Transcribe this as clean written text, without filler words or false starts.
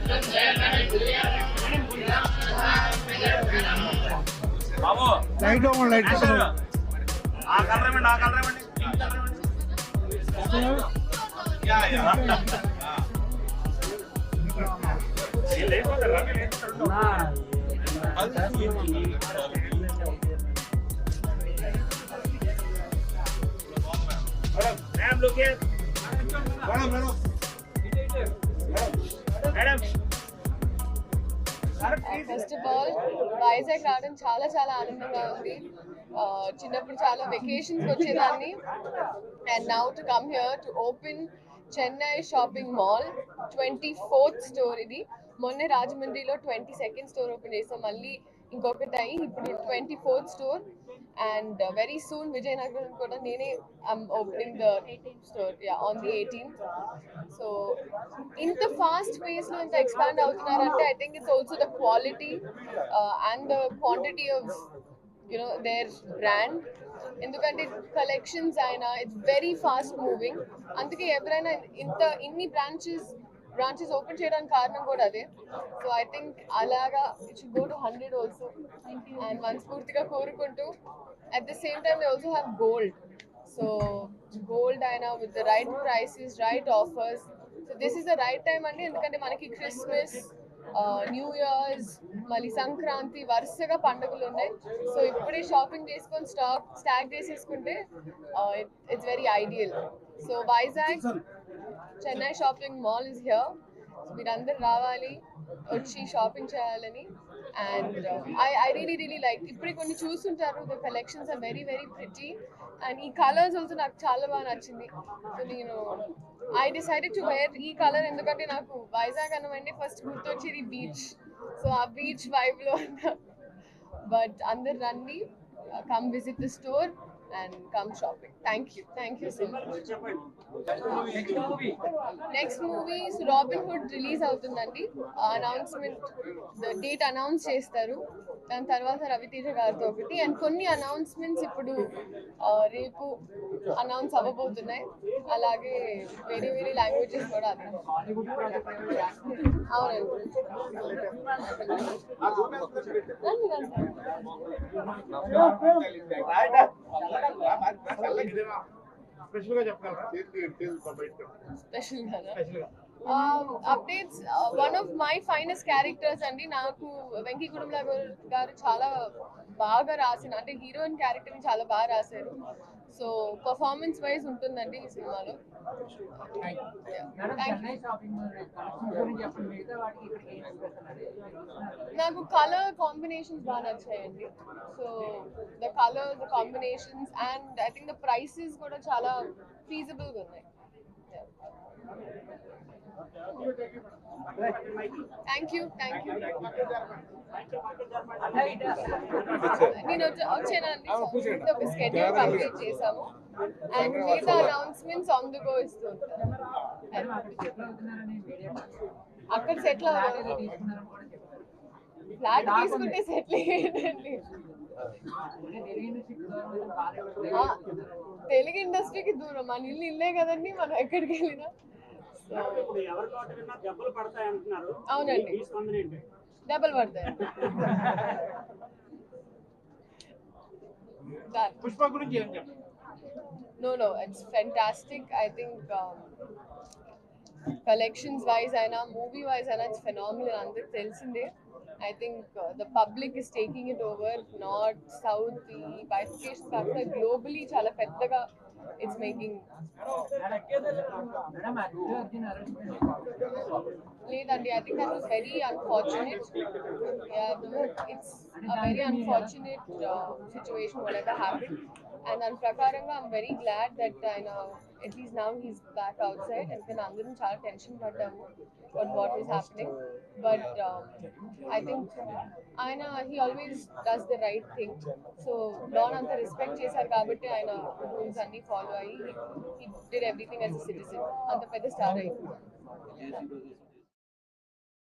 Light light ఆ colour ఇవ్వండి, ఆ కలర్ ఇవ్వండి. Madam, look here. Madam. First of all Vizag రావడం చాలా చాలా ఆనందంగా ఉంది. చిన్నప్పుడు చాలా వెకేషన్స్ వచ్చేదాన్ని and now to come here to open Chennai shopping mall 24th store. ఇది మొన్నే రాజమండ్రిలో 22nd స్టోర్ ఓపెన్ చేసాం, మళ్ళీ ఇంకొకటి అయ్యి ఇప్పుడు 24th store and very soon Vizianagaram కూడా నేనే opening the 18th store on the 18th. So ఇంత ఫాస్ట్ పేస్ లో ఇంత ఎక్స్పాండ్ అవుతున్నారంటే I think it's also the quality and the quantity of their brand. ఎందుకంటే కలెక్షన్స్ అయినా ఇట్స్ వెరీ ఫాస్ట్ మూవింగ్. అందుకే ఎవరైనా ఇన్ని బ్రాంచెస్ ఓపెన్ చేయడానికి కారణం కూడా అదే. సో ఐ థింక్ అలాగా it should go to 100 also and మనస్ఫూర్తిగా కోరుకుంటూ at the same time they also have gold. So gold అయినా with the right prices, right offers. So this is the right time అండి, ఎందుకంటే మనకి Christmas, new years, మళ్ళీ సంక్రాంతి వరుసగా పండుగలు ఉన్నాయి. సో ఇప్పుడే షాపింగ్ చేసుకొని స్టాక్ చేసేసుకుంటే it's very ideal. So Vizag Chennai shopping mall is here. So మీరందరూ రావాలి, వచ్చి షాపింగ్ చేయాలని. అండ్ ఐ రియలీ లైక్, ఇప్పుడే కొన్ని చూస్తుంటారు, the collections are very very pretty and ఈ కలర్స్ ఆల్సో నాకు చాలా బాగా నచ్చింది. సో నేను ఐ డిసైడెడ్ టు వేర్ ఈ కలర్, ఎందుకంటే నాకు వైజాగ్ అనమంటే ఫస్ట్ గుర్తొచ్చేది బీచ్. సో ఆ బీచ్ వైబ్లో ఉన్నా. బట్ అందరు రండి, come visit the store and come shopping. Thank you so much. Next movie is Robin Hood release అవుతుందండి. అనౌన్స్మెంట్ డేట్ అనౌన్స్ చేస్తారు, దాని తర్వాత రవితేజ గారితో ఒకటి అండ్ కొన్ని అనౌన్స్మెంట్స్ ఇప్పుడు రేపు అనౌన్స్ అవ్వబోతున్నాయి. అలాగే వేరే వేరే లాంగ్వేజెస్ కూడా అది. అవునండి. Updates, one of my finest characters అండి. నాకు వెంకీ కుటుంబ గారు చాలా బాగా రాసిన, అంటే హీరోయిన్ క్యారెక్టర్ని చాలా బాగా రాశారు. సో పర్ఫార్మెన్స్ వైజ్ ఉంటుందండి ఈ సినిమాలో. నాకు కలర్ కాంబినేషన్స్ బాగా నచ్చాయండి. So the colour, the combinations and I think the prices కూడా చాలా ఫీజిబుల్గా ఉన్నాయి. Thank you. నేను వచ్చానండి, ఒక స్కెడ్యూల్ కంప్లీట్ చేసాము అండ్ మిగతా అనౌన్స్మెంట్స్ ఆన్ ది గో ఇస్తుంటారు. అక్కడ సెటిల్ అవ్వాలి, ఫ్లాట్ తీసుకుంటే సెటిల్ అయ్యేదండి. తెలుగు ఇండస్ట్రీకి దూరం, మన ఇల్లే కదండి, మనం ఎక్కడికి వెళ్ళినా. అవునండి, డబ్బులు పడతాయి. No, it's fantastic. I think collections wise aina, movie wise aina, it's phenomenal. Andarku telisinde. I think the public is taking it over. North, South, the bifurcation factor globally chala peddaga it's making. Ledandi, I think that was very unfortunate. Yeah, it's a very unfortunate situation whatever happened. And on prakaranga I'm very glad that at least now he's back outside. And then andarum chaala tension paddamu on what was happening, but I think he always does the right thing. So don anta respect chesaru kabatti rules anni follow ayi he did everything as a citizen. Anta pedda star ayindi.